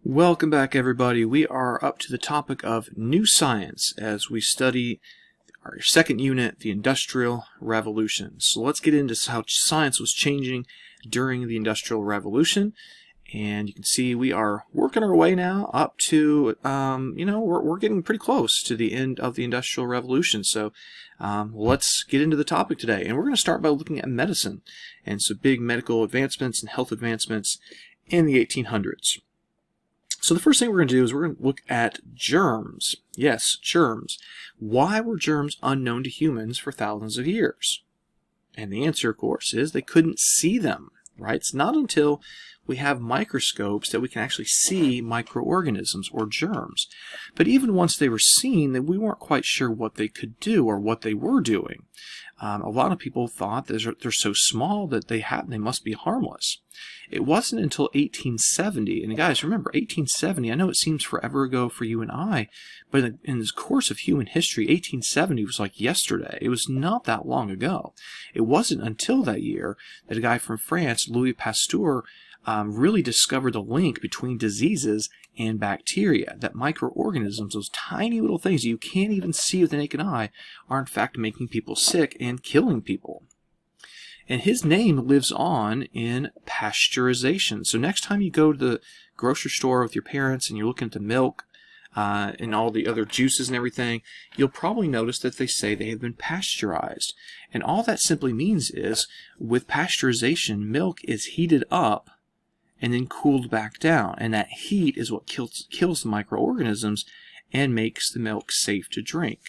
Welcome back, everybody. We are up to the topic of new science as we study our second unit, the Industrial Revolution. So let's get into how science was changing during the Industrial Revolution. And you can see we are working our way now up to, we're getting pretty close to the end of the Industrial Revolution. So let's get into the topic today. And we're going to start by looking at medicine and some big medical advancements and health advancements in the 1800s. So the first thing we're going to do is we're going to look at germs. Yes, germs. Why were germs unknown to humans for thousands of years? And the answer, of course, is they couldn't see them, right? It's not until we have microscopes that we can actually see microorganisms or germs. But even once they were seen, that we weren't quite sure what they could do or what they were doing. A lot of people thought they're so small that they must be harmless. It wasn't until 1870, and guys, remember, 1870, I know it seems forever ago for you and I, but in the course of human history, 1870 was like yesterday. It was not that long ago. It wasn't until that year that a guy from France, Louis Pasteur, really discovered the link between diseases and bacteria, that microorganisms, those tiny little things that you can't even see with the naked eye, are in fact making people sick and killing people. And his name lives on in pasteurization. So next time you go to the grocery store with your parents and you're looking at the milk and all the other juices and everything, you'll probably notice that they say they have been pasteurized. And all that simply means is, with pasteurization, milk is heated up and then cooled back down. And that heat is what kills the microorganisms and makes the milk safe to drink.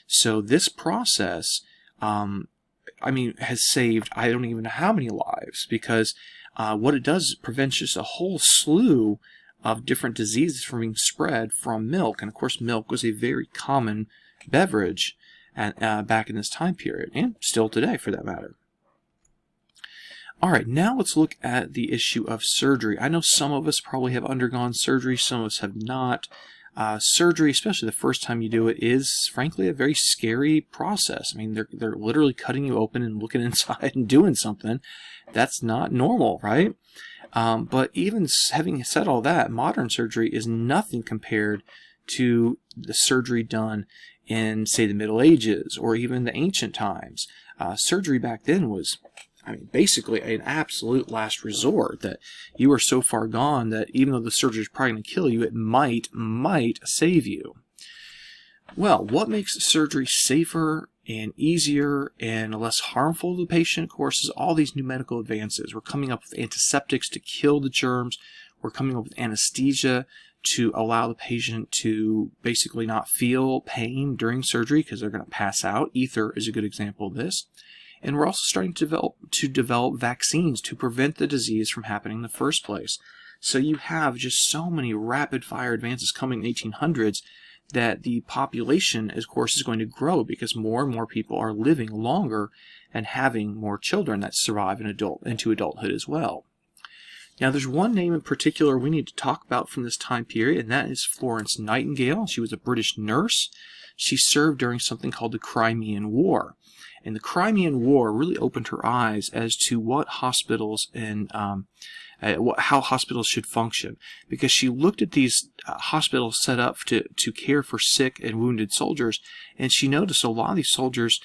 So this process, has saved, I don't even know how many lives, because what it does is prevents just a whole slew of different diseases from being spread from milk. And of course, milk was a very common beverage back in this time period, and still today for that matter. All right, now let's look at the issue of surgery. I know some of us probably have undergone surgery, some of us have not. Surgery, especially the first time you do it, is frankly a very scary process. I mean, they're literally cutting you open and looking inside and doing something. That's not normal, right? But even having said all that, modern surgery is nothing compared to the surgery done in, say, the Middle Ages or even the ancient times. Surgery back then was, basically an absolute last resort, that you are so far gone that even though the surgery is probably going to kill you, it might save you. Well, what makes surgery safer and easier and less harmful to the patient, of course, is all these new medical advances. We're coming up with antiseptics to kill the germs. We're coming up with anesthesia to allow the patient to basically not feel pain during surgery because they're going to pass out. Ether is a good example of this. And we're also starting to develop vaccines to prevent the disease from happening in the first place. So you have just so many rapid-fire advances coming in the 1800s that the population, of course, is going to grow because more and more people are living longer and having more children that survive into adulthood as well. Now, there's one name in particular we need to talk about from this time period, and that is Florence Nightingale. She was a British nurse. She served during something called the Crimean War. And the Crimean War really opened her eyes as to what hospitals and how hospitals should function, because she looked at these hospitals set up to care for sick and wounded soldiers, and she noticed a lot of these soldiers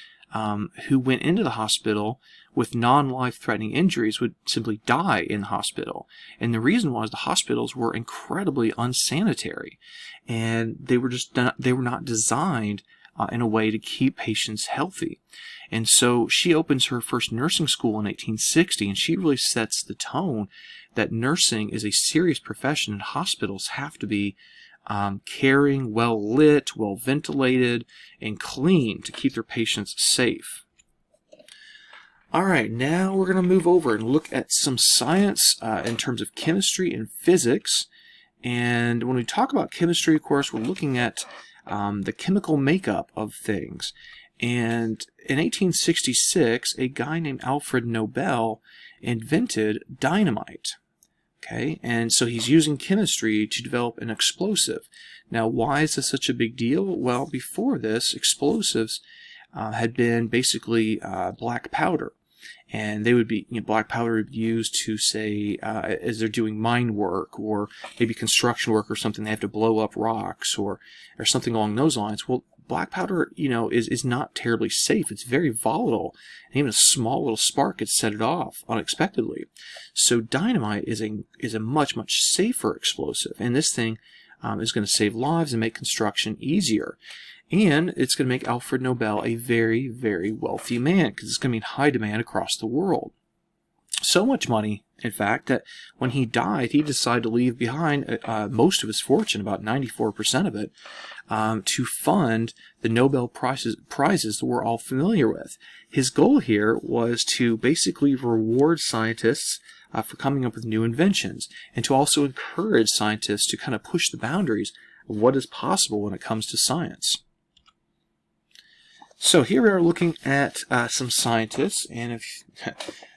who went into the hospital with non-life-threatening injuries would simply die in the hospital. And the reason was the hospitals were incredibly unsanitary, and they were not designed in a way to keep patients healthy. And so she opens her first nursing school in 1860, and she really sets the tone that nursing is a serious profession, and hospitals have to be caring, well lit, well ventilated, and clean to keep their patients safe. All right, now we're going to move over and look at some science in terms of chemistry and physics. And when we talk about chemistry, of course, we're looking at the chemical makeup of things. And in 1866, a guy named Alfred Nobel invented dynamite. Okay, and so he's using chemistry to develop an explosive. Now, why is this such a big deal? Well, before this, explosives had been basically black powder. and they would be, black powder would be used to, say, as they're doing mine work or maybe construction work or something, they have to blow up rocks or something along those lines. Well, black powder, is not terribly safe. It's very volatile, and even a small little spark could set it off unexpectedly. So dynamite is a much, much safer explosive, and this thing is going to save lives and make construction easier. And it's going to make Alfred Nobel a very, very wealthy man, because it's going to be in high demand across the world. So much money, in fact, that when he died, he decided to leave behind most of his fortune, about 94% of it, to fund the Nobel prizes that we're all familiar with. His goal here was to basically reward scientists for coming up with new inventions, and to also encourage scientists to kind of push the boundaries of what is possible when it comes to science. So here we are looking at some scientists, and if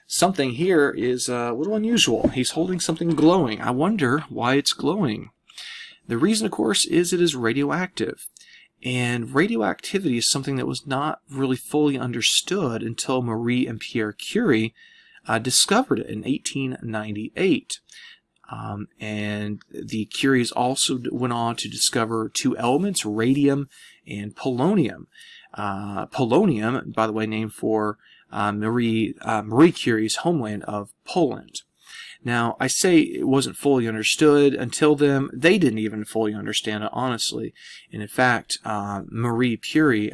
something here is a little unusual. He's holding something glowing. I wonder why it's glowing. The reason, of course, is it is radioactive. And radioactivity is something that was not really fully understood until Marie and Pierre Curie discovered it in 1898. And the Curies also went on to discover two elements, radium and polonium. Polonium, by the way, named for Marie Curie's homeland of Poland. Now, I say it wasn't fully understood until then. They didn't even fully understand it, honestly. And in fact, Marie Curie,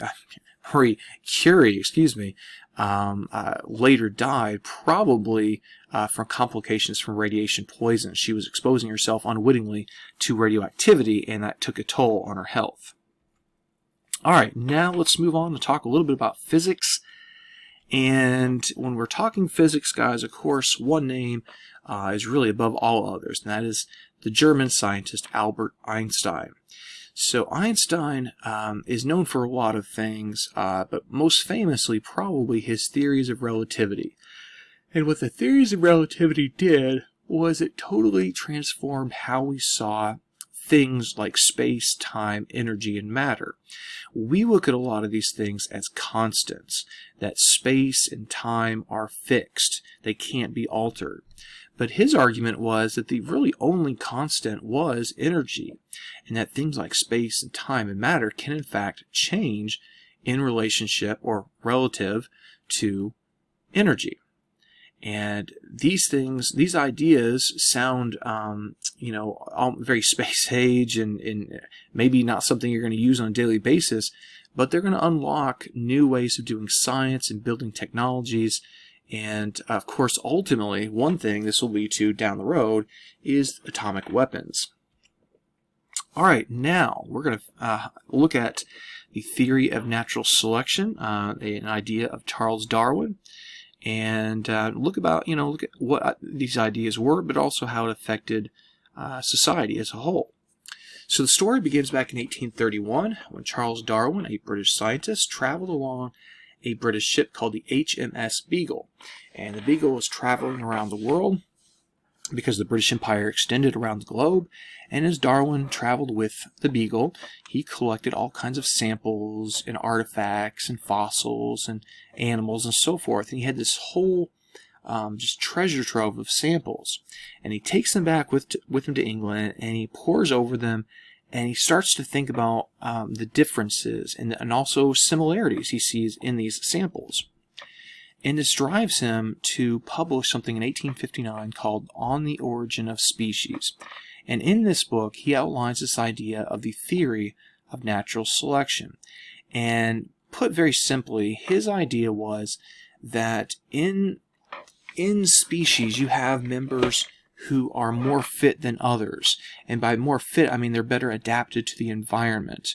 later died, probably from complications from radiation poison. She was exposing herself unwittingly to radioactivity, and that took a toll on her health. All right, now let's move on to talk a little bit about physics. And when we're talking physics, guys, of course, one name is really above all others, and that is the German scientist Albert Einstein. So Einstein is known for a lot of things, but most famously probably his theories of relativity. And what the theories of relativity did was it totally transformed how we saw things like space, time, energy, and matter. We look at a lot of these things as constants, that space and time are fixed. They can't be altered. But his argument was that the really only constant was energy, and that things like space and time and matter can in fact change in relationship or relative to energy. And these things, these ideas sound, very space age and maybe not something you're going to use on a daily basis, but they're going to unlock new ways of doing science and building technologies. And of course, ultimately, one thing this will lead to down the road is atomic weapons. All right, now we're going to look at the theory of natural selection, an idea of Charles Darwin. And look at what these ideas were, but also how it affected society as a whole. So the story begins back in 1831 when Charles Darwin, a British scientist, traveled along a British ship called the HMS Beagle. And the Beagle was traveling around the world because the British Empire extended around the globe. And as Darwin traveled with the Beagle, he collected all kinds of samples and artifacts and fossils and animals and so forth. And he had this whole just treasure trove of samples. And he takes them back with him to England, and he pores over them, and he starts to think about the differences and also similarities he sees in these samples. And this drives him to publish something in 1859 called On the Origin of Species. And in this book, he outlines this idea of the theory of natural selection. And put very simply, his idea was that in species, you have members who are more fit than others. And by more fit, I mean they're better adapted to the environment.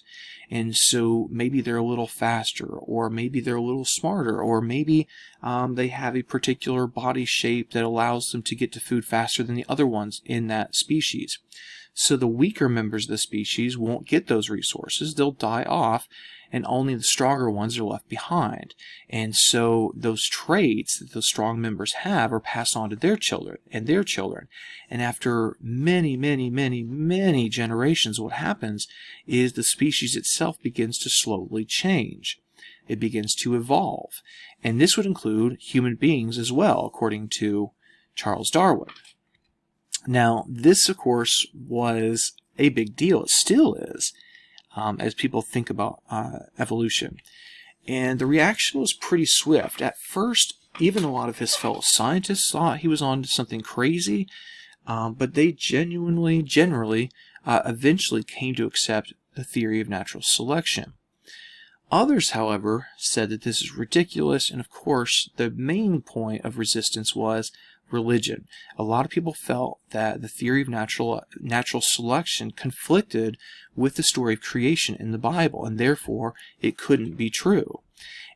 And so maybe they're a little faster, or maybe they're a little smarter, or maybe they have a particular body shape that allows them to get to food faster than the other ones in that species. So the weaker members of the species won't get those resources. They'll die off, and only the stronger ones are left behind. And so those traits that those strong members have are passed on to their children and their children. And after many, many, many, many generations, what happens is the species itself begins to slowly change. it begins to evolve. And this would include human beings as well, according to Charles Darwin. Now, this, of course, was a big deal. It still is, as people think about evolution. And the reaction was pretty swift. At first, even a lot of his fellow scientists thought he was on to something crazy, but they generally eventually came to accept the theory of natural selection. Others, however, said that this is ridiculous, and of course, the main point of resistance was religion. A lot of people felt that the theory of natural selection conflicted with the story of creation in the Bible, and therefore it couldn't be true.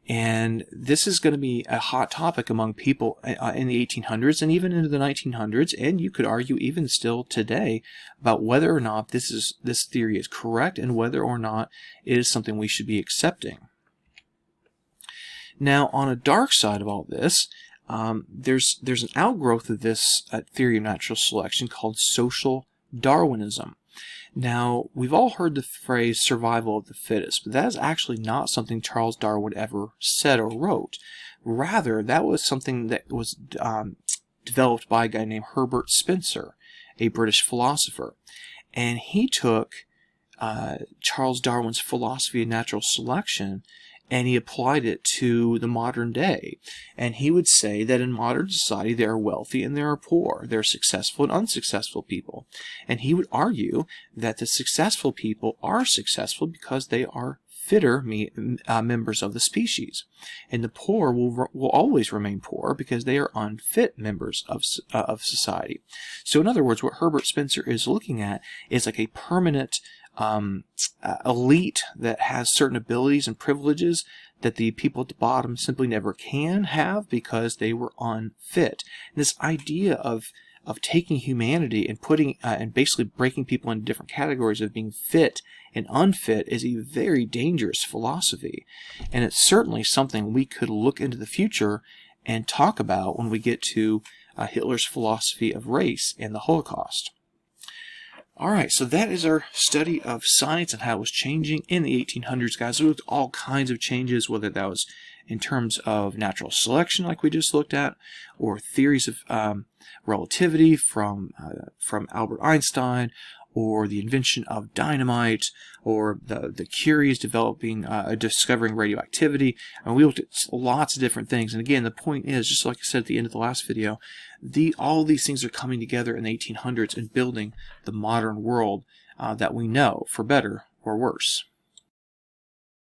And this is going to be a hot topic among people in the 1800s and even into the 1900s, and you could argue even still today about whether or not this theory is correct and whether or not it is something we should be accepting. Now, on a dark side of all this, there's an outgrowth of this theory of natural selection called social Darwinism. Now, we've all heard the phrase survival of the fittest, but that is actually not something Charles Darwin ever said or wrote. Rather, that was something that was developed by a guy named Herbert Spencer, a British philosopher. And he took Charles Darwin's philosophy of natural selection and he applied it to the modern day. And he would say that in modern society there are wealthy and there are poor. There are successful and unsuccessful people. And he would argue that the successful people are successful because they are fitter members of the species. And the poor will always remain poor because they are unfit members of society. So in other words, what Herbert Spencer is looking at is like a permanent elite that has certain abilities and privileges that the people at the bottom simply never can have because they were unfit. And this idea of taking humanity and putting and basically breaking people into different categories of being fit and unfit is a very dangerous philosophy. And it's certainly something we could look into the future and talk about when we get to Hitler's philosophy of race and the Holocaust. Alright, so that is our study of science and how it was changing in the 1800s, guys. There was all kinds of changes, whether that was in terms of natural selection, like we just looked at, or theories of relativity from Albert Einstein, or the invention of dynamite, or the Curies discovering radioactivity. And we looked at lots of different things. And again, the point is, just like I said at the end of the last video, all these things are coming together in the 1800s and building the modern world that we know, for better or worse.